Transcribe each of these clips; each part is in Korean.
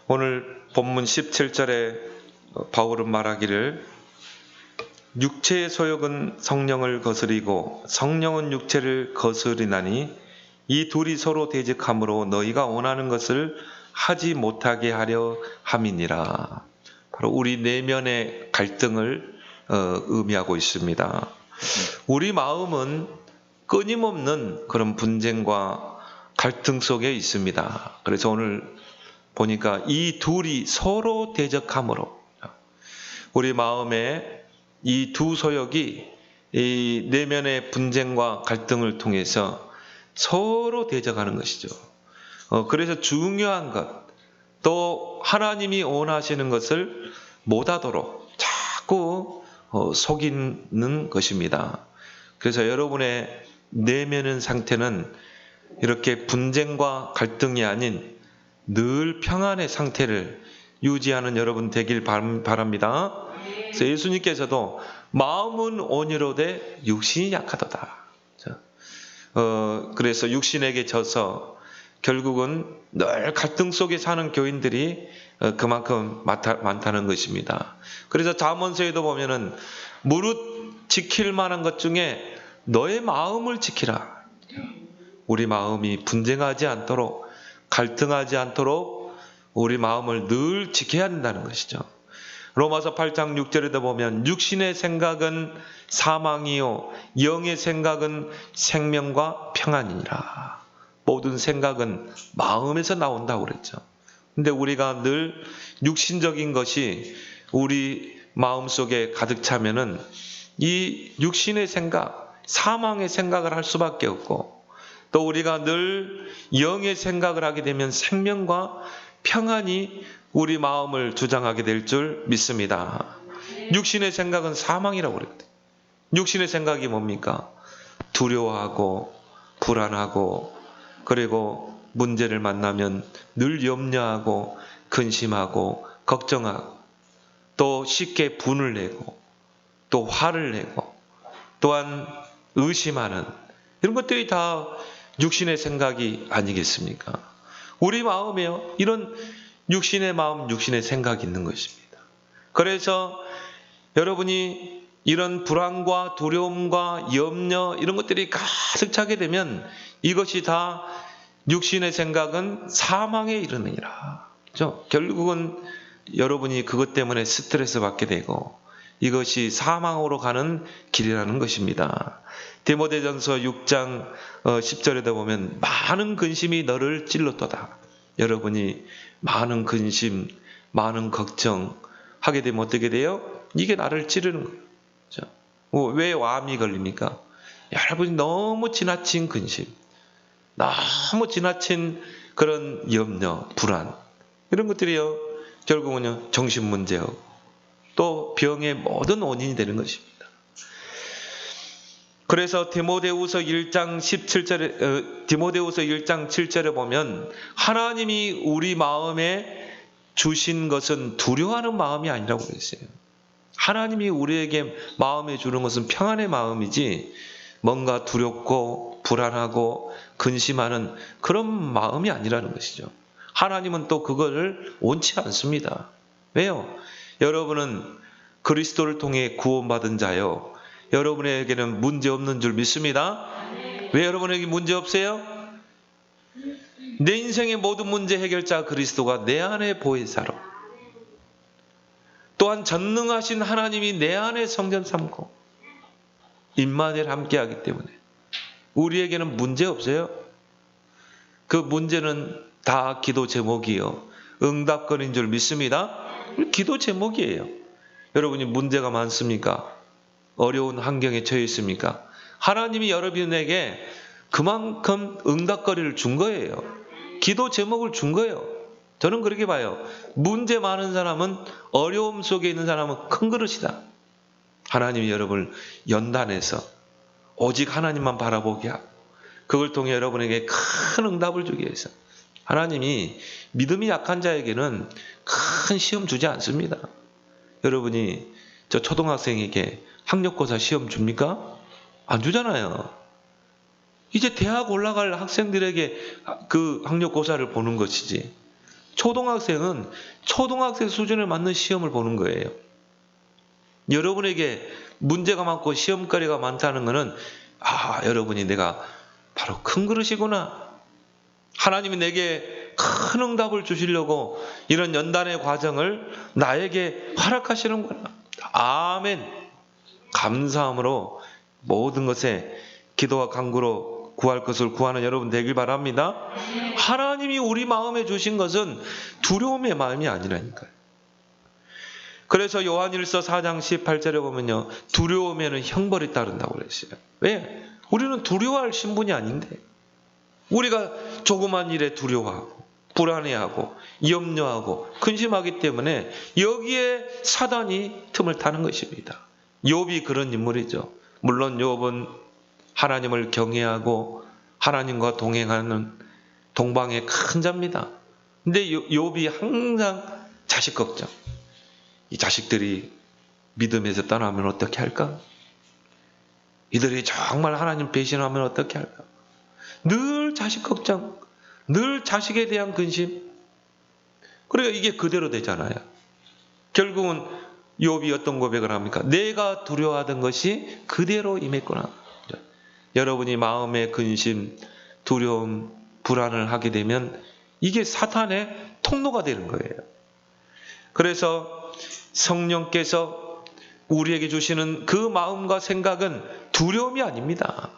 오늘 본문 17절에 바울은 말하기를 육체의 소욕은 성령을 거스리고 성령은 육체를 거스리나니 이 둘이 서로 대적함으로 너희가 원하는 것을 하지 못하게 하려 함이니라. 바로 우리 내면의 갈등을 의미하고 있습니다. 우리 마음은 끊임없는 그런 분쟁과 갈등 속에 있습니다. 그래서 오늘 보니까 이 둘이 서로 대적함으로 우리 마음에 이 두 소욕이 이 내면의 분쟁과 갈등을 통해서 서로 대적하는 것이죠. 그래서 중요한 것, 또 하나님이 원하시는 것을 못하도록 자꾸 속이는 것입니다. 그래서 여러분의 내면의 상태는 이렇게 분쟁과 갈등이 아닌 늘 평안의 상태를 유지하는 여러분 되길 바랍니다. 그래서 예수님께서도 마음은 온유로되 육신이 약하도다. 그래서 육신에게 져서 결국은 늘 갈등 속에 사는 교인들이 그만큼 많다는 것입니다. 그래서 잠언서에도 보면은 무릇 지킬 만한 것 중에 너의 마음을 지키라. 우리 마음이 분쟁하지 않도록 갈등하지 않도록 우리 마음을 늘 지켜야 한다는 것이죠. 로마서 8장 6절에도 보면 육신의 생각은 사망이요 영의 생각은 생명과 평안이니라. 모든 생각은 마음에서 나온다고 그랬죠. 근데 우리가 늘 육신적인 것이 우리 마음속에 가득 차면은 이 육신의 생각, 사망의 생각을 할 수밖에 없고, 또 우리가 늘 영의 생각을 하게 되면 생명과 평안이 우리 마음을 주장하게 될 줄 믿습니다. 육신의 생각은 사망이라고 그랬거든요. 육신의 생각이 뭡니까? 두려워하고 불안하고, 그리고 문제를 만나면 늘 염려하고 근심하고 걱정하고, 또 쉽게 분을 내고 또 화를 내고 또한 의심하는 이런 것들이 다 육신의 생각이 아니겠습니까? 우리 마음에요, 이런 육신의 마음, 육신의 생각이 있는 것입니다. 그래서 여러분이 이런 불안과 두려움과 염려 이런 것들이 가득 차게 되면 이것이 다 육신의 생각은 사망에 이르느니라. 그렇죠? 결국은 여러분이 그것 때문에 스트레스 받게 되고 이것이 사망으로 가는 길이라는 것입니다. 디모데전서 6장 10절에도 보면 많은 근심이 너를 찔렀도다. 여러분이 많은 근심, 많은 걱정 하게 되면 어떻게 돼요? 이게 나를 찌르는 거예요. 그렇죠? 왜 암이 걸립니까? 여러분이 너무 지나친 근심, 너무 지나친 그런 염려, 불안 이런 것들이요 결국은요 정신 문제요 또 병의 모든 원인이 되는 것입니다. 그래서 디모데후서 1장 7절에 보면 하나님이 우리 마음에 주신 것은 두려워하는 마음이 아니라고 그랬어요. 하나님이 우리에게 마음에 주는 것은 평안의 마음이지 뭔가 두렵고 불안하고 근심하는 그런 마음이 아니라는 것이죠. 하나님은 또 그거를 원치 않습니다. 왜요? 여러분은 그리스도를 통해 구원받은 자요. 여러분에게는 문제 없는 줄 믿습니다. 왜 여러분에게 문제 없어요? 내 인생의 모든 문제 해결자 그리스도가 내 안에 보혜사로, 또한 전능하신 하나님이 내 안에 성전 삼고 임마누엘 함께하기 때문에 우리에게는 문제 없어요. 그 문제는 다 기도 제목이요 응답거리인 줄 믿습니다. 기도 제목이에요. 여러분이 문제가 많습니까? 어려운 환경에 처해 있습니까? 하나님이 여러분에게 그만큼 응답거리를 준 거예요. 기도 제목을 준 거예요. 저는 그렇게 봐요. 문제 많은 사람은, 어려움 속에 있는 사람은 큰 그릇이다. 하나님이 여러분을 연단해서 오직 하나님만 바라보게 하고 그걸 통해 여러분에게 큰 응답을 주기 위해서 하나님이 믿음이 약한 자에게는 큰 시험 주지 않습니다. 여러분이 저 초등학생에게 학력고사 시험 줍니까? 안 주잖아요. 이제 대학 올라갈 학생들에게 그 학력고사를 보는 것이지 초등학생은 초등학생 수준에 맞는 시험을 보는 거예요. 여러분에게 문제가 많고 시험거리가 많다는 것은 여러분이 내가 바로 큰 그릇이구나. 하나님이 내게 큰 응답을 주시려고 이런 연단의 과정을 나에게 허락하시는구나. 아멘. 감사함으로 모든 것에 기도와 간구로 구할 것을 구하는 여러분 되길 바랍니다. 하나님이 우리 마음에 주신 것은 두려움의 마음이 아니라니까요. 그래서 요한일서 4장 18절에 보면요, 두려움에는 형벌이 따른다고 그랬어요. 왜? 우리는 두려워할 신분이 아닌데, 우리가 조그만 일에 두려워하고 불안해하고 염려하고 근심하기 때문에 여기에 사단이 틈을 타는 것입니다. 욥이 그런 인물이죠. 물론 욥은 하나님을 경외하고 하나님과 동행하는 동방의 큰 자입니다. 근데 욥이 항상 자식 걱정. 이 자식들이 믿음에서 떠나면 어떻게 할까? 이들이 정말 하나님 배신하면 어떻게 할까? 늘 자식 걱정, 늘 자식에 대한 근심. 그러니까 이게 그대로 되잖아요. 결국은 욥이 어떤 고백을 합니까? 내가 두려워하던 것이 그대로 임했구나. 여러분이 마음의 근심, 두려움, 불안을 하게 되면 이게 사탄의 통로가 되는 거예요. 그래서 성령께서 우리에게 주시는 그 마음과 생각은 두려움이 아닙니다.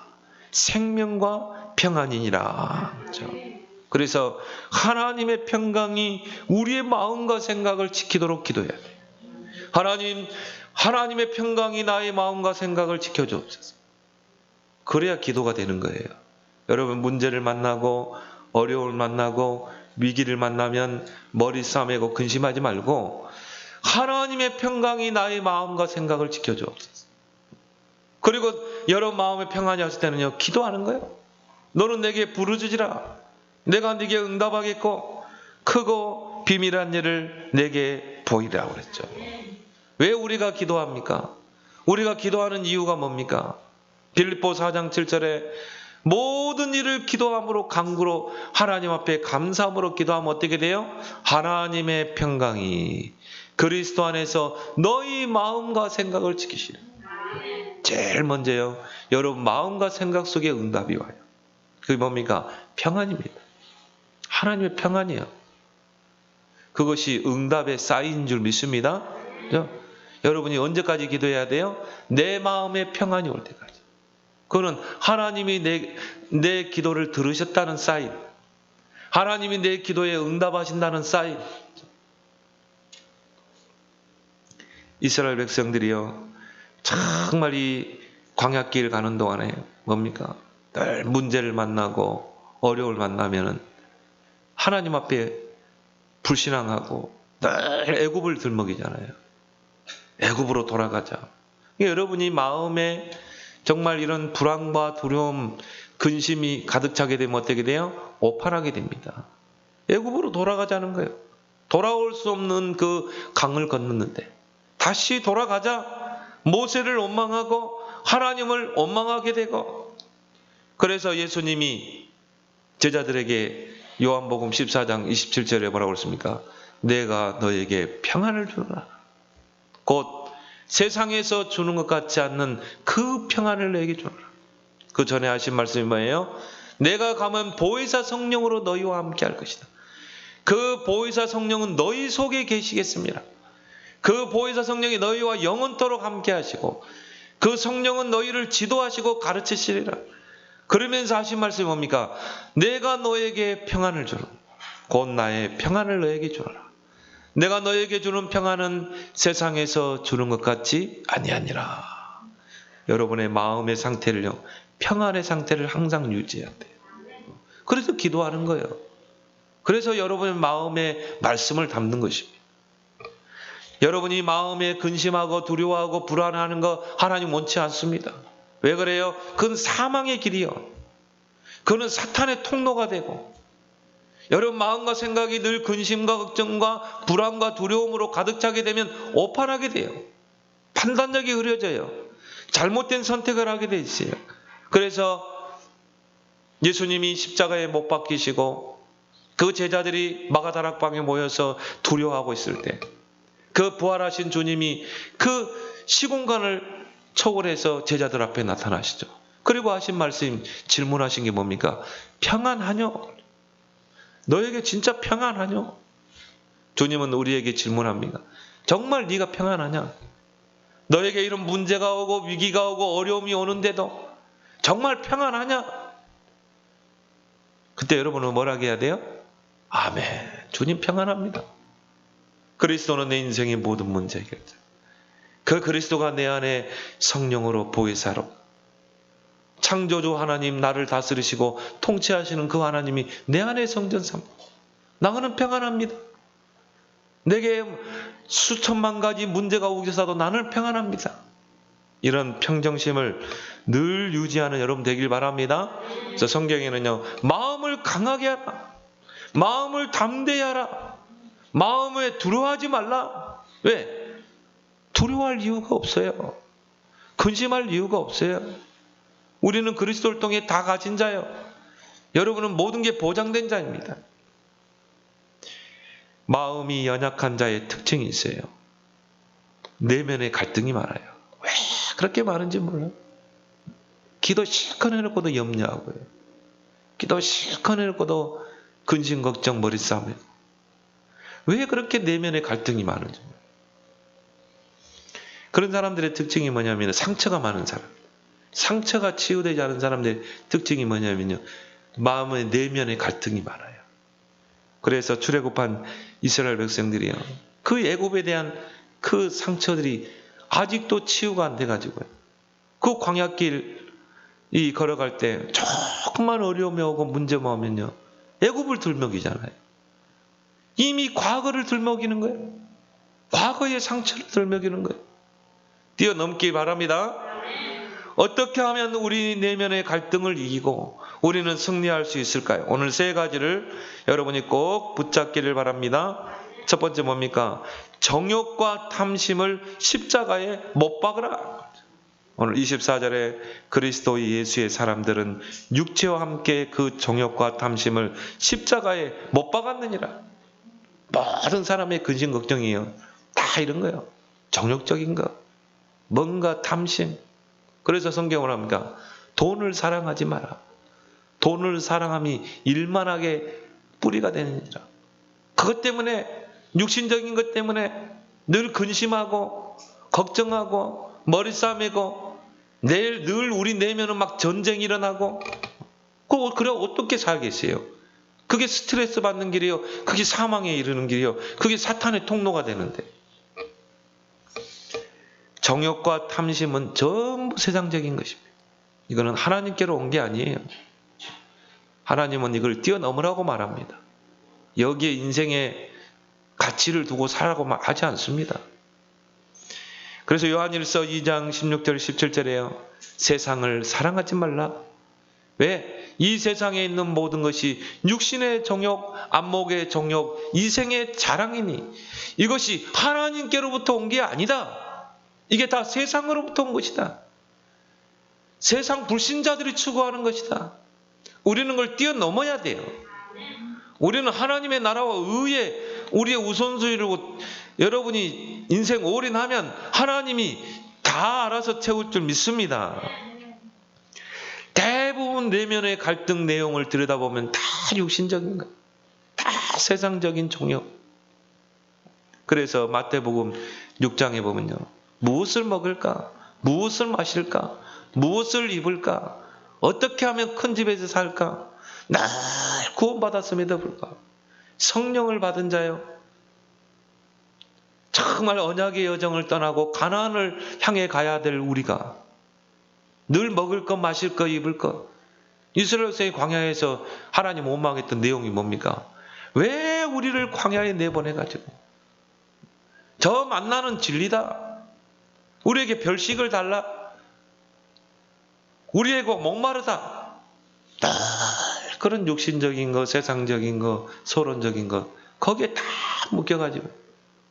생명과 평안이니라. 그렇죠? 그래서 하나님의 평강이 우리의 마음과 생각을 지키도록 기도해야 돼요. 하나님의 평강이 나의 마음과 생각을 지켜주옵소서. 그래야 기도가 되는 거예요. 여러분 문제를 만나고 어려움을 만나고 위기를 만나면 머리 싸매고 근심하지 말고 하나님의 평강이 나의 마음과 생각을 지켜주옵소서. 그리고 여러분 마음의 평안이 왔을 때는요, 기도하는 거예요. 너는 내게 부르짖으라. 내가 네게 응답하겠고 크고 비밀한 일을 내게 보이라고 그랬죠. 왜 우리가 기도합니까? 우리가 기도하는 이유가 뭡니까? 빌립보 4장 7절에 모든 일을 기도함으로 간구로 하나님 앞에 감사함으로 기도하면 어떻게 돼요? 하나님의 평강이 그리스도 안에서 너희 마음과 생각을 지키시라. 제일 먼저요, 여러분 마음과 생각 속에 응답이 와요. 그게 뭡니까? 평안입니다. 하나님의 평안이에요. 그것이 응답의 사인인 줄 믿습니다. 그렇죠? 여러분이 언제까지 기도해야 돼요? 내 마음에 평안이 올 때까지. 그거는 하나님이 내 기도를 들으셨다는 사인, 하나님이 내 기도에 응답하신다는 사인. 이스라엘 백성들이요, 정말 이 광야길 가는 동안에 뭡니까? 늘 문제를 만나고 어려움을 만나면은 하나님 앞에 불신앙하고 늘 애굽을 들먹이잖아요. 애굽으로 돌아가자. 여러분이 마음에 정말 이런 불안과 두려움, 근심이 가득 차게 되면 어떻게 돼요? 오판하게 됩니다. 애굽으로 돌아가자는 거예요. 돌아올 수 없는 그 강을 건넜는데 다시 돌아가자. 모세를 원망하고 하나님을 원망하게 되고, 그래서 예수님이 제자들에게 요한복음 14장 27절에 뭐라고 그랬습니까? 내가 너에게 평안을 주노라. 곧 세상에서 주는 것 같지 않는 그 평안을 너에게 주노라. 그 전에 하신 말씀이 뭐예요? 내가 가면 보혜사 성령으로 너희와 함께 할 것이다. 그 보혜사 성령은 너희 속에 계시겠습니다. 그 보혜사 성령이 너희와 영원토록 함께 하시고 그 성령은 너희를 지도하시고 가르치시리라. 그러면서 하신 말씀이 뭡니까? 내가 너에게 평안을 주노라. 곧 나의 평안을 너에게 주노라. 내가 너에게 주는 평안은 세상에서 주는 것 같지 아니하니라. 여러분의 마음의 상태를요, 평안의 상태를 항상 유지해야 돼요. 그래서 기도하는 거예요. 그래서 여러분의 마음에 말씀을 담는 것입니다. 여러분이 마음에 근심하고 두려워하고 불안해하는 거 하나님 원치 않습니다. 왜 그래요? 그건 사망의 길이요. 그건 사탄의 통로가 되고, 여러분 마음과 생각이 늘 근심과 걱정과 불안과 두려움으로 가득 차게 되면 오판하게 돼요. 판단력이 흐려져요. 잘못된 선택을 하게 돼 있어요. 그래서 예수님이 십자가에 못 박히시고 그 제자들이 마가다락방에 모여서 두려워하고 있을 때, 그 부활하신 주님이 그 시공간을 초월해서 제자들 앞에 나타나시죠. 그리고 하신 말씀, 질문하신 게 뭡니까? 평안하뇨? 너에게 진짜 평안하뇨? 주님은 우리에게 질문합니다. 정말 네가 평안하냐? 너에게 이런 문제가 오고 위기가 오고 어려움이 오는데도 정말 평안하냐? 그때 여러분은 뭐라고 해야 돼요? 아멘. 주님 평안합니다. 그리스도는 내 인생의 모든 문제 해결자. 그 그리스도가 내 안에 성령으로 보혜사로 창조주 하나님 나를 다스리시고 통치하시는 그 하나님이 내 안에 성전 삼고 나는 평안합니다. 내게 수천만 가지 문제가 오기서도 나는 평안합니다. 이런 평정심을 늘 유지하는 여러분 되길 바랍니다. 그래서 성경에는요, 마음을 강하게 하라, 마음을 담대히 하라, 마음에 두려워하지 말라. 왜? 두려워할 이유가 없어요. 근심할 이유가 없어요. 우리는 그리스도를 통해 다 가진 자요. 여러분은 모든 게 보장된 자입니다. 마음이 연약한 자의 특징이 있어요. 내면에 갈등이 많아요. 왜 그렇게 많은지 몰라요. 기도 실컷 해놓고도 염려하고요. 기도 실컷 해놓고도 근심, 걱정, 머리 싸움에. 왜 그렇게 내면에 갈등이 많은지 몰라요. 그런 사람들의 특징이 뭐냐면 상처가 많은 사람. 상처가 치유되지 않은 사람들의 특징이 뭐냐면요, 마음의 내면에 갈등이 많아요. 그래서 출애굽한 이스라엘 백성들이요, 그 애굽에 대한 그 상처들이 아직도 치유가 안 돼가지고요, 그 광야길 이 걸어갈 때 조금만 어려움이 오고 문제가 오면요, 애굽을 들먹이잖아요. 이미 과거를 들먹이는 거예요. 과거의 상처를 들먹이는 거예요. 뛰어넘기 바랍니다. 어떻게 하면 우리 내면의 갈등을 이기고 우리는 승리할 수 있을까요? 오늘 세 가지를 여러분이 꼭 붙잡기를 바랍니다. 첫 번째 뭡니까? 정욕과 탐심을 십자가에 못 박으라. 오늘 24절에 그리스도 예수의 사람들은 육체와 함께 그 정욕과 탐심을 십자가에 못 박았느니라. 모든 사람의 근심 걱정이에요. 다 이런 거예요. 정욕적인 거, 뭔가 탐심. 그래서 성경을 합니까? 돈을 사랑하지 마라. 돈을 사랑함이 일만하게 뿌리가 되느니라. 그것 때문에, 육신적인 것 때문에 늘 근심하고 걱정하고 머리 싸매고 내일 늘 우리 내면은 막 전쟁이 일어나고, 그래 어떻게 살겠어요? 그게 스트레스 받는 길이요, 그게 사망에 이르는 길이요, 그게 사탄의 통로가 되는데. 정욕과 탐심은 전부 세상적인 것입니다. 이거는 하나님께로 온 게 아니에요. 하나님은 이걸 뛰어넘으라고 말합니다. 여기에 인생의 가치를 두고 살라고 하지 않습니다. 그래서 요한일서 2장 16절 17절에요. 세상을 사랑하지 말라. 왜? 이 세상에 있는 모든 것이 육신의 정욕, 안목의 정욕, 이생의 자랑이니 이것이 하나님께로부터 온 게 아니다. 이게 다 세상으로부터 온 것이다. 세상 불신자들이 추구하는 것이다. 우리는 그걸 뛰어넘어야 돼요. 우리는 하나님의 나라와 의에 우리의 우선순위로, 여러분이 인생 올인하면 하나님이 다 알아서 채울 줄 믿습니다. 대부분 내면의 갈등 내용을 들여다보면 다 육신적인 것, 다 세상적인 종욕. 그래서 마태복음 6장에 보면요, 무엇을 먹을까? 무엇을 마실까? 무엇을 입을까? 어떻게 하면 큰 집에서 살까? 날 구원받았음에도 불구하고 성령을 받은 자요, 정말 언약의 여정을 떠나고 가나안을 향해 가야 될 우리가 늘 먹을 것, 마실 것, 입을 것. 이스라엘 백성이 광야에서 하나님 원망했던 내용이 뭡니까? 왜 우리를 광야에 내보내가지고 저 만나는 진리다, 우리에게 별식을 달라, 우리에게 목마르다. 그런 육신적인 거, 세상적인 거, 소론적인 거, 거기에 다 묶여가지고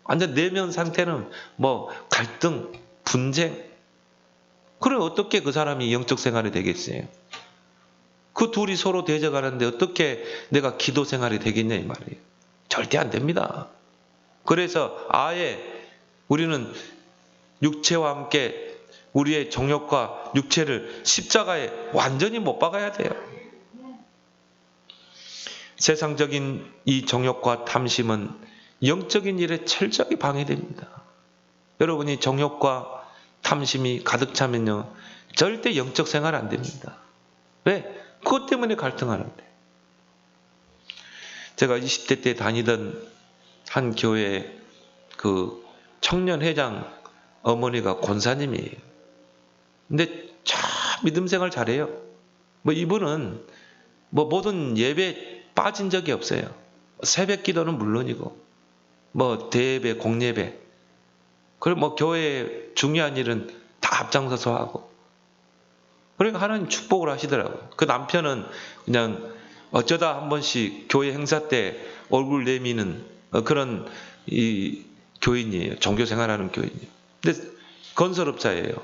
완전 내면 상태는 뭐 갈등, 분쟁. 그럼 어떻게 그 사람이 영적 생활이 되겠어요? 그 둘이 서로 대적하는데 어떻게 내가 기도 생활이 되겠냐 이 말이에요. 절대 안 됩니다. 그래서 아예 우리는 육체와 함께 우리의 정욕과 육체를 십자가에 완전히 못 박아야 돼요. 세상적인 이 정욕과 탐심은 영적인 일에 철저하게 방해됩니다. 여러분이 정욕과 탐심이 가득 차면요, 절대 영적 생활 안 됩니다. 왜? 그것 때문에 갈등하는데. 제가 20대 때 다니던 한 교회 그 청년회장 어머니가 권사님이에요. 근데 참 믿음 생활 잘해요. 뭐 이분은 뭐 모든 예배 빠진 적이 없어요. 새벽 기도는 물론이고, 뭐 대예배, 공예배, 그리고 뭐 교회 중요한 일은 다 앞장서서 하고. 그러니까 하나님 축복을 하시더라고요. 그 남편은 그냥 어쩌다 한 번씩 교회 행사 때 얼굴 내미는 그런 이 교인이에요. 종교 생활하는 교인이에요. 근데 건설업자예요.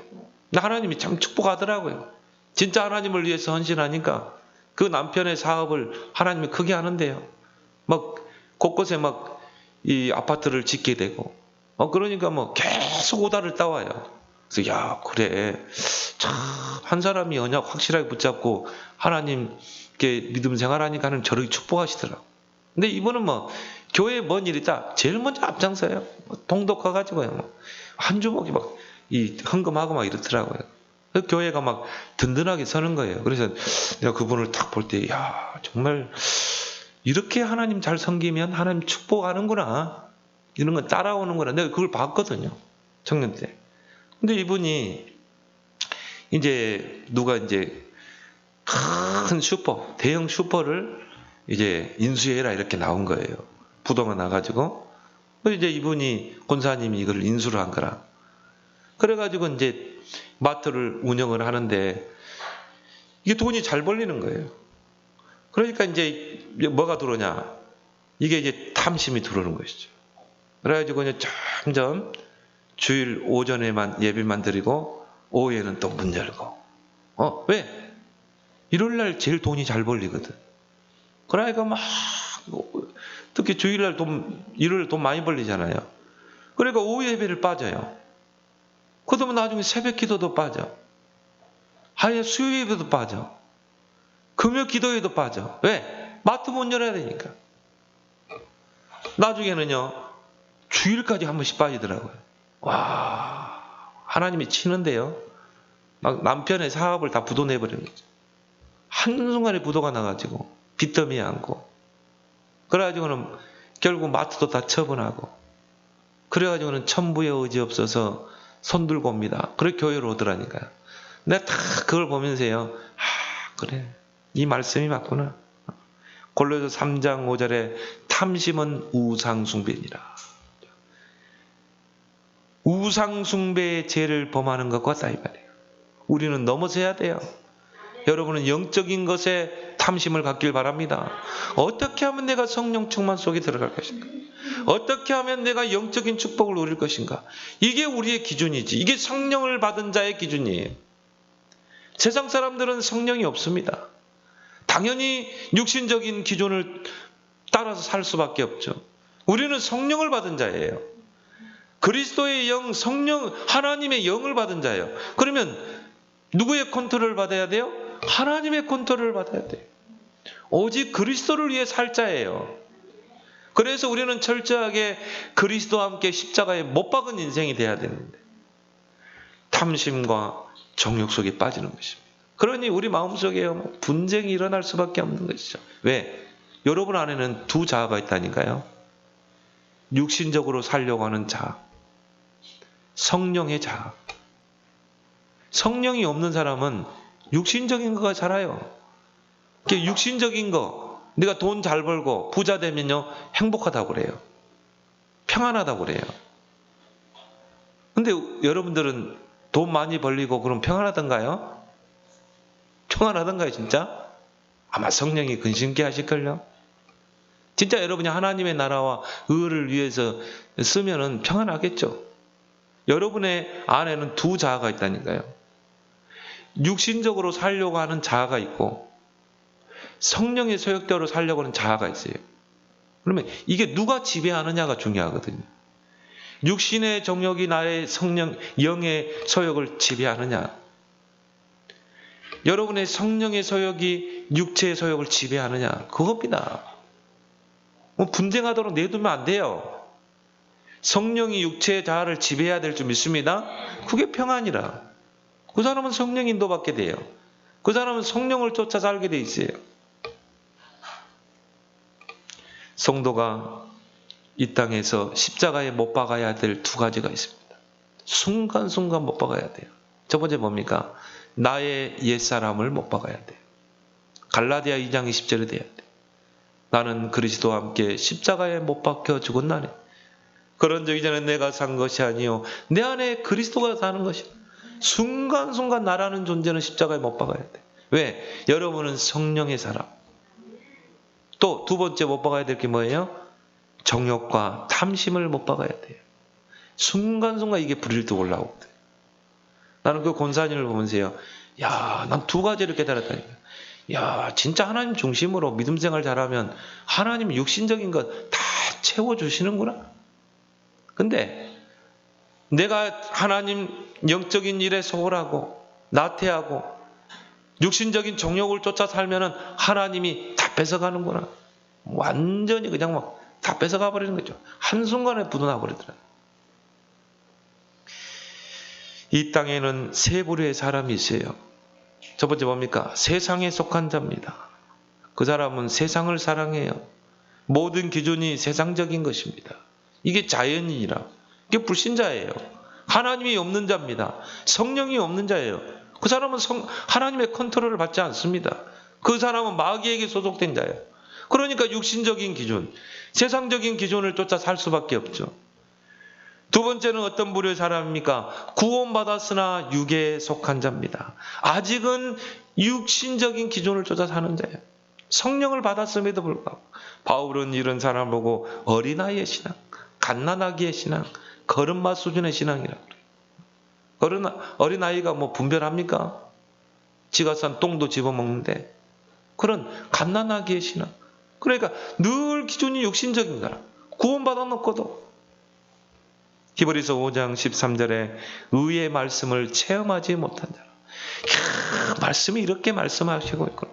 근데 하나님이 참 축복하더라고요. 진짜 하나님을 위해서 헌신하니까 그 남편의 사업을 하나님이 크게 하는데요. 막 곳곳에 막 이 아파트를 짓게 되고, 그러니까 뭐 계속 오다를 따와요. 그래서 야, 그래, 참 한 사람이 언약 확실하게 붙잡고 하나님께 믿음 생활하니까 하나님 저렇게 축복하시더라고. 근데 이분은 뭐 교회에 뭔 일 있다 제일 먼저 앞장서요. 동독 가가지고요, 한 주먹이 막 이 헌금하고 막 이렇더라고요. 그 교회가 막 든든하게 서는 거예요. 그래서 내가 그분을 딱 볼 때, 야, 정말 이렇게 하나님 잘 섬기면 하나님 축복하는구나, 이런 건 따라오는구나. 내가 그걸 봤거든요, 청년 때. 근데 이분이 이제 누가 이제 큰 슈퍼, 대형 슈퍼를 이제 인수해라 이렇게 나온 거예요. 부도가 나가지고. 이제 이분이 권사님이 이걸 인수를 한 거라. 그래가지고 이제 마트를 운영을 하는데 이게 돈이 잘 벌리는 거예요. 그러니까 이제 뭐가 들어오냐? 이게 이제 탐심이 들어오는 것이죠. 그래가지고 이제 점점 주일 오전에만 예배만 드리고 오후에는 또 문 열고. 왜? 일요일날 제일 돈이 잘 벌리거든. 그러니까 막 특히 주일날 일요일 돈 많이 벌리잖아요. 그러니까 오후 예배를 빠져요. 그러면 나중에 새벽 기도도 빠져. 하여 수요 예배도 빠져. 금요 기도에도 빠져. 왜? 마트 문 열어야 되니까. 나중에는요, 주일까지 한 번씩 빠지더라고요. 와, 하나님이 치는데요. 막 남편의 사업을 다 부도내버리는 거죠. 한순간에 부도가 나가지고 빚더미에 앉고. 그래가지고는 결국 마트도 다 처분하고. 그래가지고는 천부의 의지 없어서 손 들고 옵니다. 그래 교회로 오더라니까요. 내가 다 그걸 보면서요, 그래, 이 말씀이 맞구나. 골로새 3장 5절에 탐심은 우상숭배니라. 우상숭배의 죄를 범하는 것과 같다 이 말이에요. 우리는 넘어서야 돼요. 여러분은 영적인 것에 탐심을 갖길 바랍니다. 어떻게 하면 내가 성령 충만 속에 들어갈 것인가? 어떻게 하면 내가 영적인 축복을 누릴 것인가? 이게 우리의 기준이지. 이게 성령을 받은 자의 기준이에요. 세상 사람들은 성령이 없습니다. 당연히 육신적인 기준을 따라서 살 수밖에 없죠. 우리는 성령을 받은 자예요. 그리스도의 영, 성령, 하나님의 영을 받은 자예요. 그러면 누구의 컨트롤을 받아야 돼요? 하나님의 컨트롤을 받아야 돼요. 오직 그리스도를 위해 살 자예요. 그래서 우리는 철저하게 그리스도와 함께 십자가에 못 박은 인생이 돼야 되는데 탐심과 정욕 속에 빠지는 것입니다. 그러니 우리 마음속에 분쟁이 일어날 수밖에 없는 것이죠. 왜? 여러분 안에는 두 자아가 있다니까요. 육신적으로 살려고 하는 자아, 성령의 자아. 성령이 없는 사람은 육신적인 거가 자라요. 육신적인 거, 내가 돈 잘 벌고 부자 되면요, 행복하다고 그래요. 평안하다고 그래요. 근데 여러분들은 돈 많이 벌리고 그럼 평안하던가요? 평안하던가요, 진짜? 아마 성령이 근심케 하실걸요? 진짜 여러분이 하나님의 나라와 의를 위해서 쓰면은 평안하겠죠? 여러분의 안에는 두 자아가 있다니까요. 육신적으로 살려고 하는 자아가 있고, 성령의 소욕대로 살려고 하는 자아가 있어요. 그러면 이게 누가 지배하느냐가 중요하거든요. 육신의 정욕이 나의 성령, 영의 소욕을 지배하느냐, 여러분의 성령의 소욕이 육체의 소욕을 지배하느냐, 그겁니다. 분쟁하도록 내두면 안 돼요. 성령이 육체의 자아를 지배해야 될 줄 믿습니다. 그게 평안이라. 그 사람은 성령 인도받게 돼요. 그 사람은 성령을 쫓아 살게 돼 있어요. 성도가 이 땅에서 십자가에 못 박아야 될 두 가지가 있습니다. 순간순간 못 박아야 돼요. 첫 번째 뭡니까? 나의 옛사람을 못 박아야 돼요. 갈라디아 2장 20절에 돼야 돼요. 나는 그리스도와 함께 십자가에 못 박혀 죽었나니 그런 적 이전에 내가 산 것이 아니요 내 안에 그리스도가 사는 것이다. 순간순간 나라는 존재는 십자가에 못 박아야 돼. 왜? 여러분은 성령의 사람. 또 두 번째 못 박아야 될 게 뭐예요? 정욕과 탐심을 못 박아야 돼요. 순간순간 이게 불을 뜨고 올라오거든. 나는 그 권사님을 보면서요, 야, 난 두 가지를 깨달았다니까. 야, 진짜 하나님 중심으로 믿음 생활 잘하면 하나님 육신적인 것 다 채워주시는구나. 근데 내가 하나님 영적인 일에 소홀하고 나태하고 육신적인 정욕을 쫓아 살면은 하나님이 다 뺏어가는구나. 완전히 그냥 막 다 뺏어가 버리는 거죠. 한순간에 부도나 버리더라. 이 땅에는 세 부류의 사람이 있어요. 첫 번째 뭡니까? 세상에 속한 자입니다. 그 사람은 세상을 사랑해요. 모든 기준이 세상적인 것입니다. 이게 자연인이라. 이게 불신자예요. 하나님이 없는 자입니다. 성령이 없는 자예요. 그 사람은 하나님의 컨트롤을 받지 않습니다. 그 사람은 마귀에게 소속된 자예요. 그러니까 육신적인 기준, 세상적인 기준을 쫓아 살 수밖에 없죠. 두 번째는 어떤 부류의 사람입니까? 구원받았으나 육에 속한 자입니다. 아직은 육신적인 기준을 쫓아 사는 자예요. 성령을 받았음에도 불구하고 바울은 이런 사람을 보고 어린아이의 신앙, 갓난아기의 신앙, 걸음마 수준의 신앙이라고 그래요. 어린아이가 뭐 분별합니까? 지가 싼 똥도 집어먹는데 그런 갓난아기의 신앙. 그러니까 늘 기준이 육신적인 사람. 구원받아놓고도 히브리서 5장 13절에 의의 말씀을 체험하지 못한 자라. 말씀이 이렇게 말씀하시고 있구나.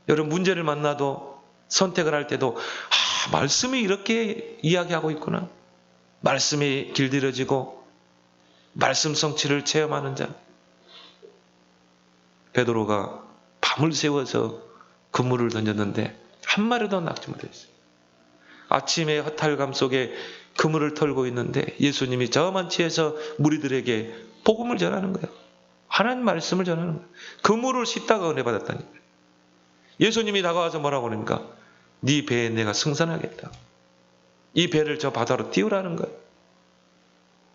여러분 문제를 만나도 선택을 할 때도 말씀이 이렇게 이야기하고 있구나. 말씀이 길들여지고 말씀 성취를 체험하는 자. 베드로가 밤을 새워서 그물을 던졌는데 한 마리도 낚지 못했어요. 아침에 허탈감 속에 그물을 털고 있는데 예수님이 저만치에서 무리들에게 복음을 전하는 거예요. 하나님 말씀을 전하는 거예요. 그물을 씻다가 은혜 받았다니까요. 예수님이 다가와서 뭐라고 그러니까 네 배에 내가 승선하겠다. 이 배를 저 바다로 띄우라는 거예요.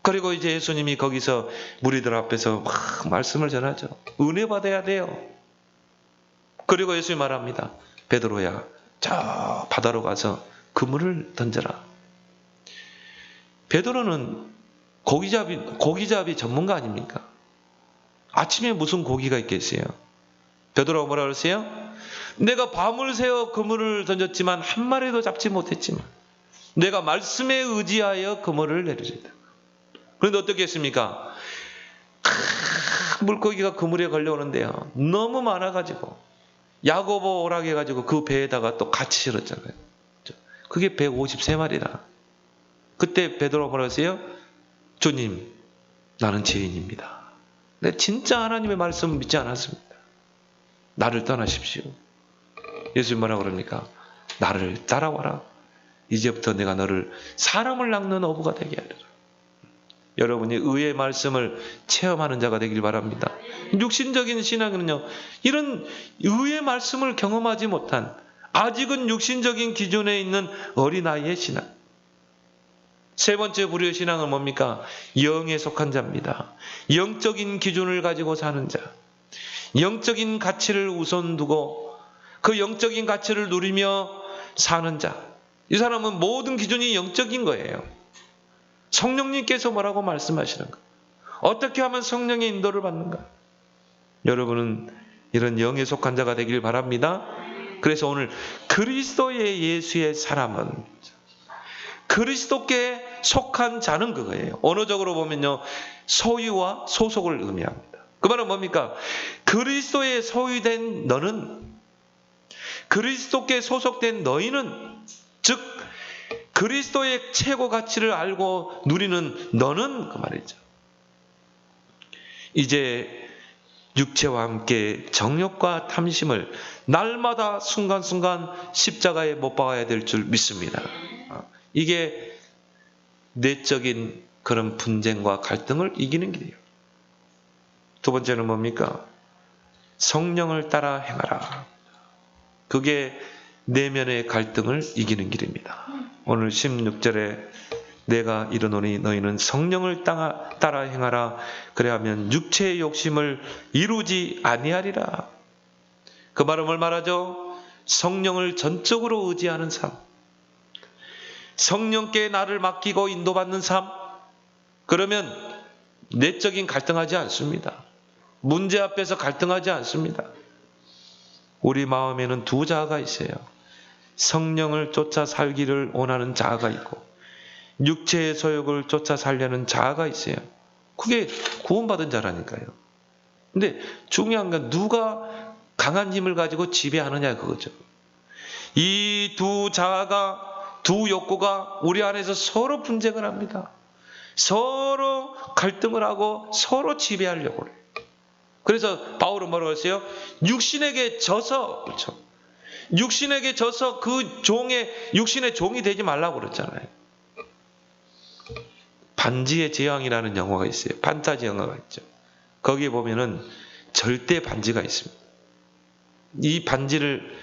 그리고 이제 예수님이 거기서 무리들 앞에서 막 말씀을 전하죠. 은혜 받아야 돼요. 그리고 예수님이 말합니다. 베드로야, 저 바다로 가서 그물을 던져라. 베드로는 고기잡이 전문가 아닙니까? 아침에 무슨 고기가 있겠어요? 베드로가 뭐라 그랬어요? 내가 밤을 새워 그물을 던졌지만 한 마리도 잡지 못했지만 내가 말씀에 의지하여 그물을 내리리다. 그런데 어떻게 했습니까? 물고기가 그물에 걸려오는데요. 너무 많아가지고 야고보 오라게 해가지고 그 배에다가 또 같이 실었잖아요. 그게 153마리라. 그때 베드로가 뭐라 했어요? 주님, 나는 죄인입니다. 내가 진짜 하나님의 말씀을 믿지 않았습니다. 나를 떠나십시오. 예수님 뭐라 그럽니까? 나를 따라와라. 이제부터 내가 너를 사람을 낚는 어부가 되게 하리라. 여러분이 의의 말씀을 체험하는 자가 되길 바랍니다. 육신적인 신앙은요, 이런 의의 말씀을 경험하지 못한 아직은 육신적인 기준에 있는 어린아이의 신앙. 세 번째 부류의 신앙은 뭡니까? 영에 속한 자입니다. 영적인 기준을 가지고 사는 자. 영적인 가치를 우선 두고 그 영적인 가치를 누리며 사는 자. 이 사람은 모든 기준이 영적인 거예요. 성령님께서 뭐라고 말씀하시는가? 어떻게 하면 성령의 인도를 받는가? 여러분은 이런 영에 속한 자가 되길 바랍니다. 그래서 오늘 그리스도의 예수의 사람은, 그리스도께 속한 자는 그거예요. 언어적으로 보면요, 소유와 소속을 의미합니다. 그 말은 뭡니까? 그리스도에 소유된 너는, 그리스도께 소속된 너희는, 즉 그리스도의 최고 가치를 알고 누리는 너는, 그 말이죠. 이제 육체와 함께 정욕과 탐심을 날마다 순간순간 십자가에 못 박아야 될 줄 믿습니다. 이게 내적인 그런 분쟁과 갈등을 이기는 길이에요. 두 번째는 뭡니까? 성령을 따라 행하라. 그게 내면의 갈등을 이기는 길입니다. 오늘 16절에 내가 이르노니 너희는 성령을 따라 행하라. 그래야면 육체의 욕심을 이루지 아니하리라. 그 말은 뭘 말하죠? 성령을 전적으로 의지하는 삶, 성령께 나를 맡기고 인도받는 삶. 그러면 내적인 갈등하지 않습니다. 문제 앞에서 갈등하지 않습니다. 우리 마음에는 두 자아가 있어요. 성령을 쫓아 살기를 원하는 자아가 있고, 육체의 소욕을 쫓아 살려는 자아가 있어요. 그게 구원받은 자라니까요. 근데 중요한 건 누가 강한 힘을 가지고 지배하느냐, 그거죠. 이 두 자아가, 두 욕구가 우리 안에서 서로 분쟁을 합니다. 서로 갈등을 하고 서로 지배하려고 해요. 그래서 바울은 뭐라고 했어요? 육신에게 져서, 그렇죠. 육신에게 져서 그 육신의 종이 되지 말라고 그랬잖아요. 반지의 제왕이라는 영화가 있어요. 판타지 영화가 있죠. 거기에 보면은 절대 반지가 있습니다. 이 반지를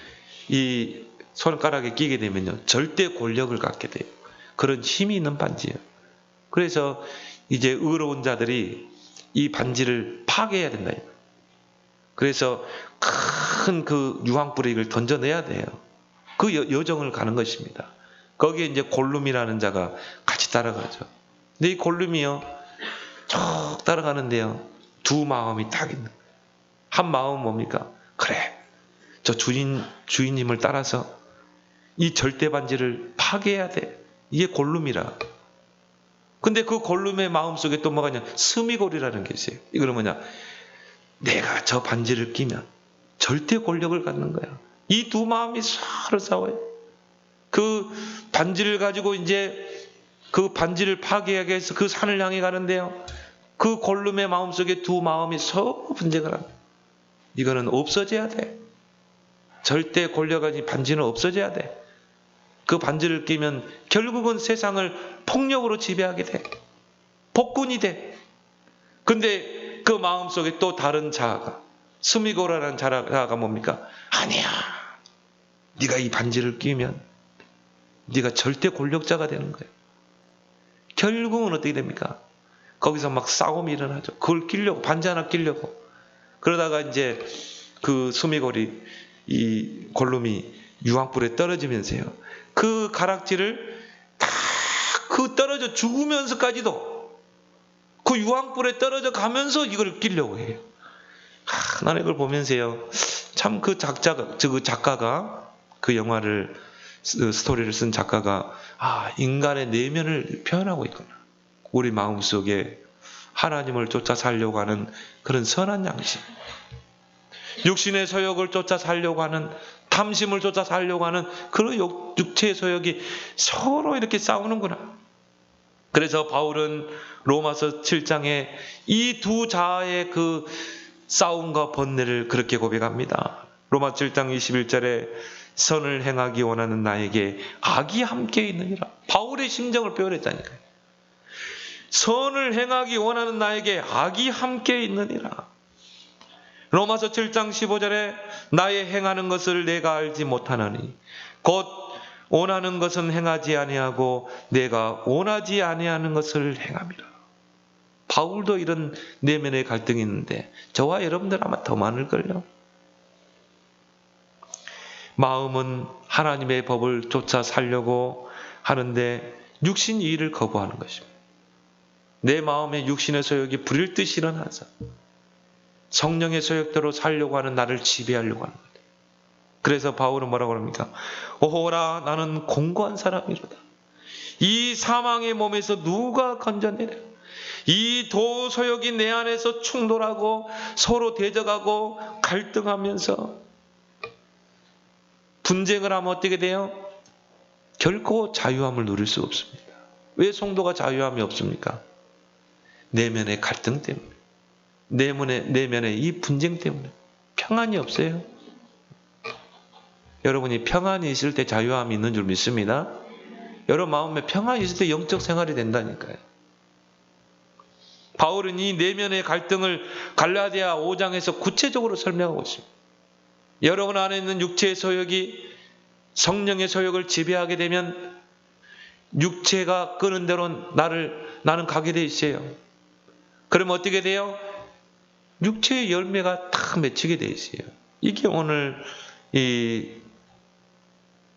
이 손가락에 끼게 되면요, 절대 권력을 갖게 돼요. 그런 힘이 있는 반지예요. 그래서 이제 의로운 자들이 이 반지를 파괴해야 된다. 그래서 큰 그 유황불이를 던져내야 돼요. 그 여정을 가는 것입니다. 거기에 이제 골룸이라는 자가 같이 따라가죠. 근데 이 골룸이요, 쭉 따라가는데요, 두 마음이 딱 있는 거예요. 한 마음은 뭡니까? 그래, 저 주인님을 따라서 이 절대 반지를 파괴해야 돼. 이게 골룸이라. 근데 그 골룸의 마음속에 또 뭐가 있냐? 스미골이라는 게 있어요. 이거는 뭐냐? 내가 저 반지를 끼면 절대 권력을 갖는 거야. 이 두 마음이 서로 싸워요. 그 반지를 가지고 이제 그 반지를 파괴하기 위해서 그 산을 향해 가는데요, 그 골룸의 마음속에 두 마음이 서로 분쟁을 합니다. 이거는 없어져야 돼. 절대 권력이 반지는 없어져야 돼. 그 반지를 끼면 결국은 세상을 폭력으로 지배하게 돼. 폭군이 돼. 근데 그 마음속에 또 다른 자아가, 스미고라라는 자아가 뭡니까? 아니야. 네가 이 반지를 끼면 네가 절대 권력자가 되는 거야. 결국은 어떻게 됩니까? 거기서 막 싸움이 일어나죠. 그걸 끼려고, 반지 하나 끼려고. 그러다가 이제 그 스미골이, 이 골룸이 유황불에 떨어지면서요, 그 가락지를 다 그 떨어져 죽으면서까지도 그 유황불에 떨어져 가면서 이걸 끼려고 해요. 나는 이걸 보면서요, 참 그 작가가, 그 영화를, 스토리를 쓴 작가가, 인간의 내면을 표현하고 있구나. 우리 마음속에 하나님을 쫓아 살려고 하는 그런 선한 양심, 육신의 소욕을 쫓아 살려고 하는, 탐심을 쫓아 살려고 하는 그런 육체의 소욕이 서로 이렇게 싸우는구나. 그래서 바울은 로마서 7장에 이 두 자아의 그 싸움과 번뇌를 그렇게 고백합니다. 로마 7장 21절에 선을 행하기 원하는 나에게 악이 함께 있느니라. 바울의 심정을 표현했다니까요. 선을 행하기 원하는 나에게 악이 함께 있느니라. 로마서 7장 15절에 나의 행하는 것을 내가 알지 못하나니 곧 원하는 것은 행하지 아니하고 내가 원하지 아니하는 것을 행함이라. 바울도 이런 내면의 갈등이 있는데 저와 여러분들 아마 더 많을걸요. 마음은 하나님의 법을 쫓아 살려고 하는데 육신 이의를 거부하는 것입니다. 내 마음에 육신의 소욕이 부릴 듯이 일어나서 성령의 소욕대로 살려고 하는 나를 지배하려고 하는 거예요. 그래서 바울은 뭐라고 합니까? 오호라 나는 공고한 사람이로다. 이 사망의 몸에서 누가 건져내랴. 이 도소욕이 내 안에서 충돌하고 서로 대적하고 갈등하면서 분쟁을 하면 어떻게 돼요? 결코 자유함을 누릴 수 없습니다. 왜 성도가 자유함이 없습니까? 내면의 갈등 때문에, 내면의 이 분쟁 때문에 평안이 없어요. 여러분이 평안이 있을 때 자유함이 있는 줄 믿습니다. 여러분 마음에 평안이 있을 때 영적 생활이 된다니까요. 바울은 이 내면의 갈등을 갈라디아 5장에서 구체적으로 설명하고 있습니다. 여러분 안에 있는 육체의 소욕이 성령의 소욕을 지배하게 되면 육체가 끄는 대로 나는 가게 돼 있어요. 그러면 어떻게 돼요? 육체의 열매가 다 맺히게 돼 있어요. 이게 오늘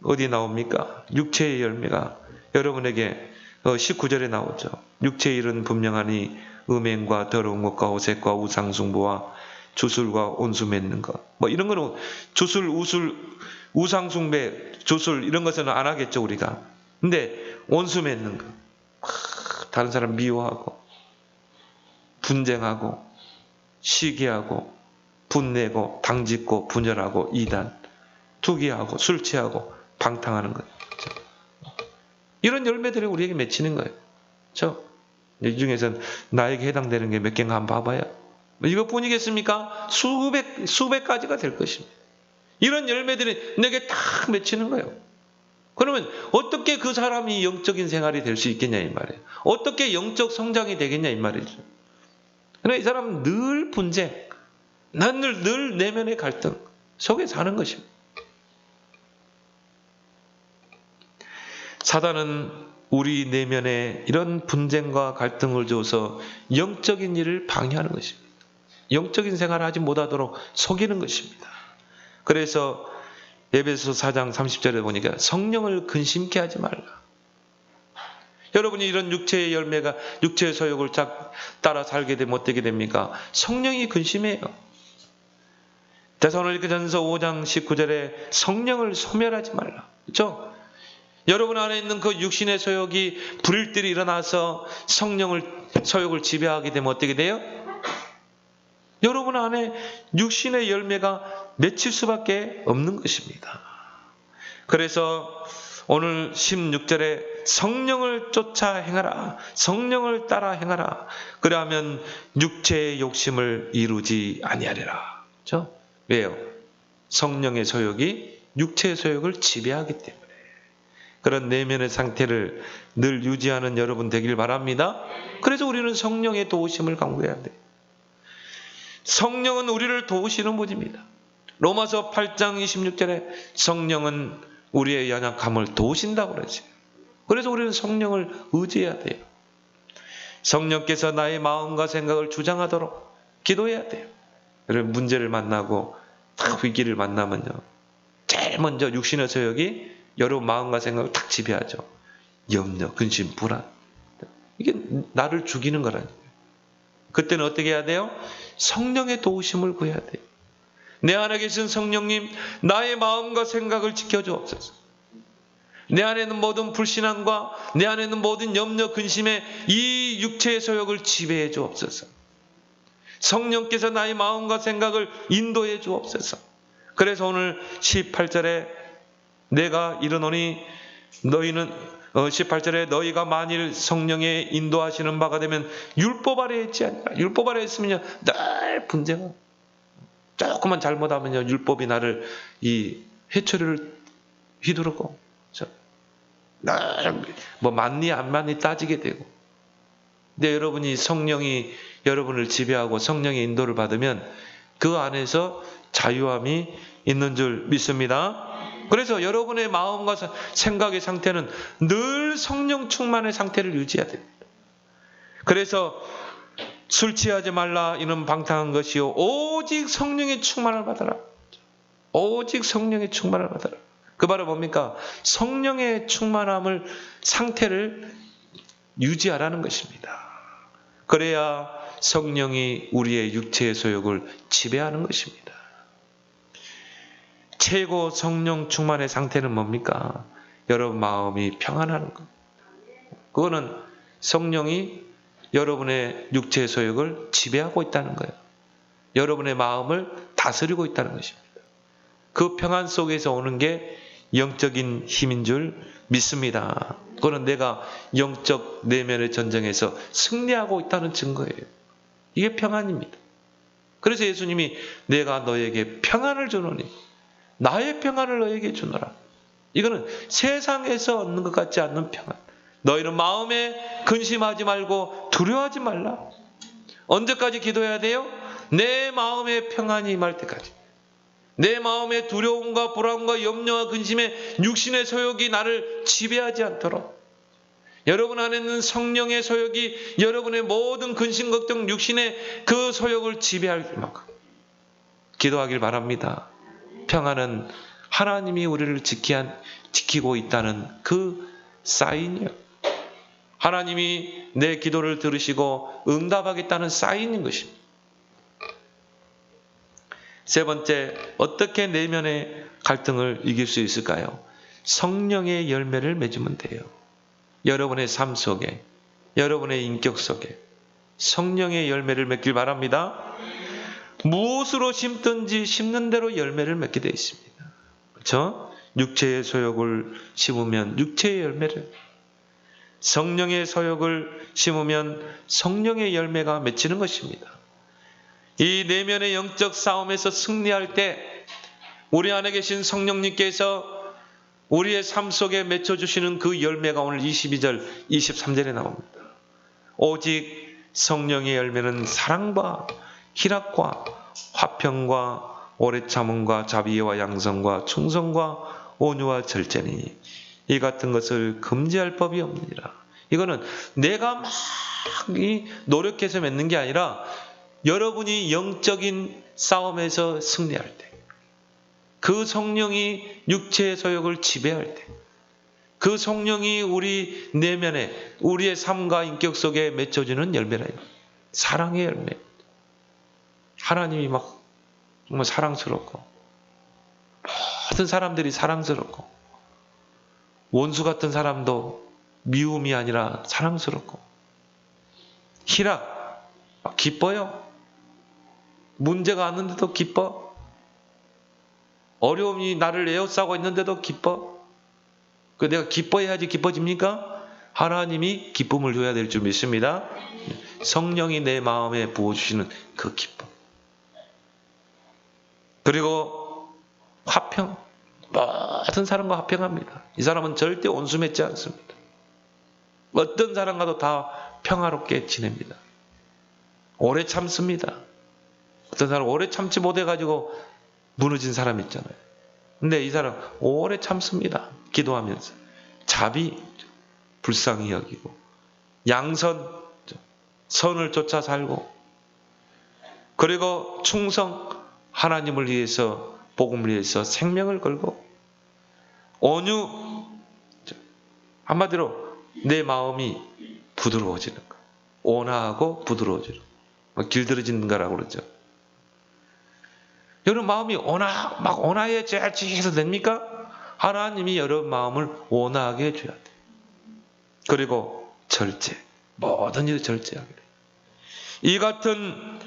어디 나옵니까? 육체의 열매가 여러분에게 19절에 나오죠. 육체의 일은 분명하니 음행과 더러운 것과 호색과 우상숭배와 주술과 온수 맺는 것. 뭐 이런 거는 주술, 우상숭배, 주술 이런 것은 안 하겠죠 우리가. 근데 온수 맺는 것. 다른 사람 미워하고 분쟁하고 시기하고 분내고 당짓고 분열하고 이단, 투기하고 술 취하고 방탕하는 것. 이런 열매들이 우리에게 맺히는 거예요. 이 중에서는 나에게 해당되는 게 몇 개인가 한번 봐봐요. 이것뿐이겠습니까? 수백 가지가 될 것입니다. 이런 열매들이 내게 딱 맺히는 거예요. 그러면 어떻게 그 사람이 영적인 생활이 될 수 있겠냐 이 말이에요. 어떻게 영적 성장이 되겠냐 이 말이죠. 그러나 이 사람은 늘 분쟁, 늘 내면의 갈등 속에 사는 것입니다. 사단은 우리 내면에 이런 분쟁과 갈등을 줘서 영적인 일을 방해하는 것입니다. 영적인 생활을 하지 못하도록 속이는 것입니다. 그래서 에베소서 4장 30절에 보니까 성령을 근심케 하지 말라. 여러분이 이런 육체의 열매가 육체의 소욕을 따라 살게 되면 어떻게 됩니까? 성령이 근심해요. 데살로니가전서 5장 19절에 성령을 소멸하지 말라. 그렇죠? 여러분 안에 있는 그 육신의 소욕이 불일들이 일어나서 소욕을 지배하게 되면 어떻게 돼요? 여러분 안에 육신의 열매가 맺힐 수밖에 없는 것입니다. 그래서 오늘 16절에 성령을 쫓아 행하라. 성령을 따라 행하라. 그러면 육체의 욕심을 이루지 아니하리라. 그렇죠? 왜요? 성령의 소욕이 육체의 소욕을 지배하기 때문에. 그런 내면의 상태를 늘 유지하는 여러분 되길 바랍니다. 그래서 우리는 성령의 도우심을 간구해야 돼요. 성령은 우리를 도우시는 분입니다. 로마서 8장 26절에 성령은 우리의 연약함을 도우신다고 그러죠. 그래서 우리는 성령을 의지해야 돼요. 성령께서 나의 마음과 생각을 주장하도록 기도해야 돼요. 여러분 문제를 만나고 딱 위기를 만나면요. 제일 먼저 육신의 소욕이 여러분 마음과 생각을 탁 지배하죠. 염려, 근심, 불안. 이게 나를 죽이는 거라니까요. 그때는 어떻게 해야 돼요? 성령의 도우심을 구해야 돼요. 내 안에 계신 성령님, 나의 마음과 생각을 지켜주옵소서. 내 안에 있는 모든 불신앙과 내 안에 있는 모든 염려, 근심에 이 육체의 소욕을 지배해 주옵소서. 성령께서 나의 마음과 생각을 인도해 주옵소서. 그래서 오늘 18절에 내가 이르노니 너희는 18절에 너희가 만일 성령의 인도하시는 바가 되면 율법 아래에 있지 않냐. 율법 아래에 있으면요 늘 분쟁하고 조금만 잘못하면요 율법이 나를 이 회초리를 휘두르고 뭐 맞니 안 맞니 따지게 되고. 근데 여러분이 성령이 여러분을 지배하고 성령의 인도를 받으면 그 안에서 자유함이 있는 줄 믿습니다. 그래서 여러분의 마음과 생각의 상태는 늘 성령 충만의 상태를 유지해야 됩니다. 그래서 술 취하지 말라 이는 방탕한 것이요 오직 성령의 충만을 받아라. 오직 성령의 충만을 받아라. 그 말은 뭡니까? 성령의 상태를 유지하라는 것입니다. 그래야 성령이 우리의 육체의 소욕을 지배하는 것입니다. 최고 성령 충만의 상태는 뭡니까? 여러분 마음이 평안하는 것. 그거는 성령이 여러분의 육체의 소욕을 지배하고 있다는 거예요. 여러분의 마음을 다스리고 있다는 것입니다. 그 평안 속에서 오는 게 영적인 힘인 줄 믿습니다. 그거는 내가 영적 내면의 전쟁에서 승리하고 있다는 증거예요. 이게 평안입니다. 그래서 예수님이 내가 너에게 평안을 주노니 나의 평안을 너에게 주노라. 이거는 세상에서 얻는 것 같지 않는 평안. 너희는 마음에 근심하지 말고 두려워하지 말라. 언제까지 기도해야 돼요? 내 마음에 평안이 임할 때까지. 내 마음의 두려움과 불안과 염려와 근심에 육신의 소욕이 나를 지배하지 않도록 여러분 안에 있는 성령의 소욕이 여러분의 모든 근심, 걱정, 육신의 그 소욕을 지배할 만큼 기도하길 바랍니다. 평안은 하나님이 우리를 지키고 있다는 그 사인이요. 하나님이 내 기도를 들으시고 응답하겠다는 사인인 것입니다. 세 번째, 어떻게 내면의 갈등을 이길 수 있을까요? 성령의 열매를 맺으면 돼요. 여러분의 삶 속에, 여러분의 인격 속에 성령의 열매를 맺길 바랍니다. 무엇으로 심든지 심는 대로 열매를 맺게 되어 있습니다. 그렇죠? 육체의 소욕을 심으면 육체의 열매를, 성령의 소욕을 심으면 성령의 열매가 맺히는 것입니다. 이 내면의 영적 싸움에서 승리할 때 우리 안에 계신 성령님께서 우리의 삶 속에 맺혀주시는 그 열매가 오늘 22절, 23절에 나옵니다. 오직 성령의 열매는 사랑과 희락과 화평과 오래 참음과 자비와 양성과 충성과 온유와 절제니 이 같은 것을 금지할 법이 없느니라. 이거는 내가 막 노력해서 맺는 게 아니라 여러분이 영적인 싸움에서 승리할 때, 그 성령이 육체의 소욕을 지배할 때, 그 성령이 우리 내면에 우리의 삶과 인격 속에 맺혀지는 열매라. 사랑의 열매. 하나님이 막 정말 사랑스럽고 모든 사람들이 사랑스럽고 원수 같은 사람도 미움이 아니라 사랑스럽고 희락, 기뻐요. 문제가 왔는데도 기뻐. 어려움이 나를 에워싸고 있는데도 기뻐. 내가 기뻐해야지 기뻐집니까? 하나님이 기쁨을 줘야 될 줄 믿습니다. 성령이 내 마음에 부어주시는 그 기쁨. 그리고 화평. 모든 사람과 화평합니다. 이 사람은 절대 온수 맺지 않습니다. 어떤 사람과도 다 평화롭게 지냅니다. 오래 참습니다. 어떤 사람 오래 참지 못해가지고 무너진 사람 있잖아요. 근데 이 사람 오래 참습니다. 기도하면서. 자비, 불쌍히 여기고 양선, 선을 쫓아 살고 그리고 충성, 하나님을 위해서 복음을 위해서 생명을 걸고 온유, 한마디로 내 마음이 부드러워지는 거. 온화하고 부드러워지는 거. 길들여지는 거라고 그러죠. 여러분 마음이 온화해져야지 됩니까? 하나님이 여러분 마음을 온화하게 해줘야 돼. 그리고 절제. 모든 일을 절제하게 돼. 이 같은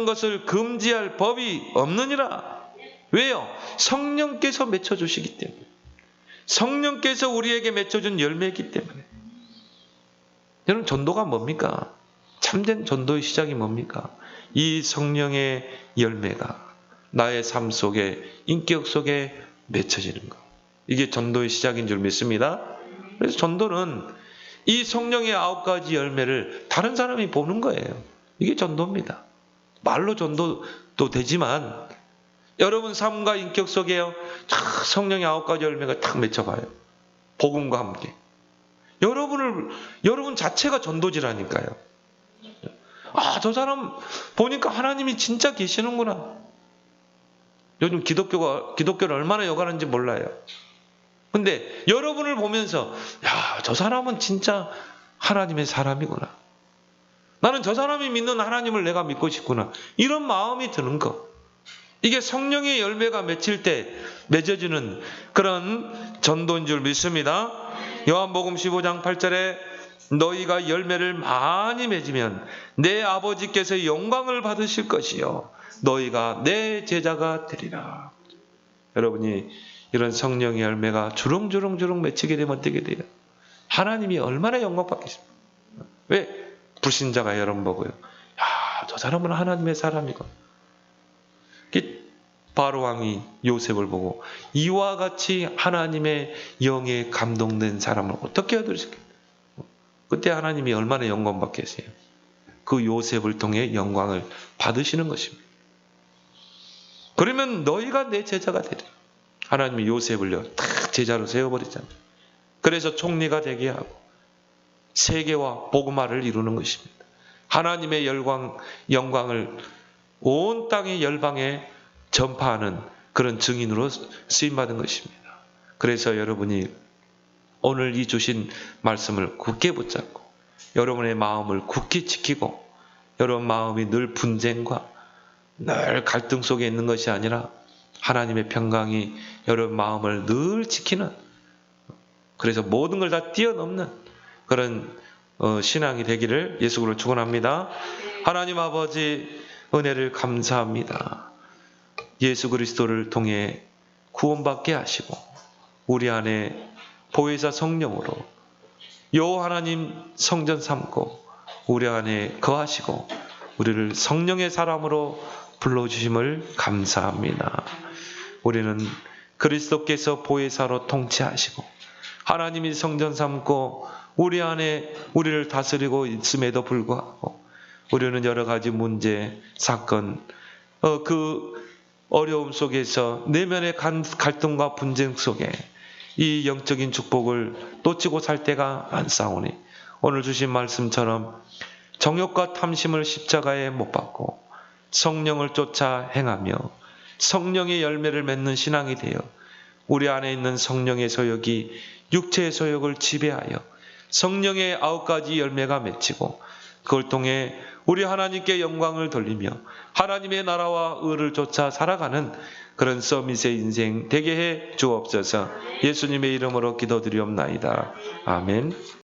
것을 금지할 법이 없느니라. 왜요? 성령께서 맺혀주시기 때문에. 성령께서 우리에게 맺혀준 열매이기 때문에. 여러분 전도가 뭡니까? 참된 전도의 시작이 뭡니까? 이 성령의 열매가 나의 삶 속에, 인격 속에 맺혀지는 것. 이게 전도의 시작인 줄 믿습니다. 그래서 전도는 이 성령의 9가지 열매를 다른 사람이 보는 거예요. 이게 전도입니다. 말로 전도도 되지만 여러분 삶과 인격 속에요. 성령의 9가지 열매가 딱 맺혀가요. 복음과 함께. 여러분 자체가 전도지라니까요. 저 사람 보니까 하나님이 진짜 계시는구나. 요즘 기독교를 얼마나 욕하는지 몰라요. 근데 여러분을 보면서 저 사람은 진짜 하나님의 사람이구나. 나는 저 사람이 믿는 하나님을 내가 믿고 싶구나. 이런 마음이 드는 것. 이게 성령의 열매가 맺힐 때 맺어지는 그런 전도인 줄 믿습니다. 요한복음 15장 8절에 너희가 열매를 많이 맺으면 내 아버지께서 영광을 받으실 것이요 너희가 내 제자가 되리라. 여러분이 이런 성령의 열매가 주렁주렁 맺히게 되면 어떻게 돼요? 하나님이 얼마나 영광 받겠습니까? 왜? 불신자가 여러분 보고요. 야, 저 사람은 하나님의 사람이고. 바로 왕이 요셉을 보고 이와 같이 하나님의 영에 감동된 사람을 어떻게 얻을 수 있겠어요? 그때 하나님이 얼마나 영광 받겠어요? 그 요셉을 통해 영광을 받으시는 것입니다. 그러면 너희가 내 제자가 되리라. 하나님이 요셉을요 딱 제자로 세워버리잖아요. 그래서 총리가 되게 하고 세계와 복음화를 이루는 것입니다. 하나님의 영광을 온 땅의 열방에 전파하는 그런 증인으로 쓰임받은 것입니다. 그래서 여러분이 오늘 이 주신 말씀을 굳게 붙잡고 여러분의 마음을 굳게 지키고 여러분 마음이 늘 분쟁과 늘 갈등 속에 있는 것이 아니라 하나님의 평강이 여러분 마음을 늘 지키는, 그래서 모든 걸 다 뛰어넘는 그런 신앙이 되기를 예수 그리스도로 축원합니다. 하나님 아버지 은혜를 감사합니다. 예수 그리스도를 통해 구원받게 하시고 우리 안에 보혜사 성령으로 요 하나님 성전 삼고 우리 안에 거하시고 우리를 성령의 사람으로 불러주심을 감사합니다. 우리는 그리스도께서 보혜사로 통치하시고 하나님이 성전 삼고 우리 안에 우리를 다스리고 있음에도 불구하고 우리는 여러 가지 문제, 사건, 그 어려움 속에서 내면의 갈등과 분쟁 속에 이 영적인 축복을 놓치고 살 때가 많사오니 오늘 주신 말씀처럼 정욕과 탐심을 십자가에 못 박고 성령을 쫓아 행하며 성령의 열매를 맺는 신앙이 되어 우리 안에 있는 성령의 소욕이 육체의 소욕을 지배하여 성령의 9가지 열매가 맺히고 그걸 통해 우리 하나님께 영광을 돌리며 하나님의 나라와 의를 쫓아 살아가는 그런 서밋의 인생 되게 해 주옵소서. 예수님의 이름으로 기도드리옵나이다. 아멘.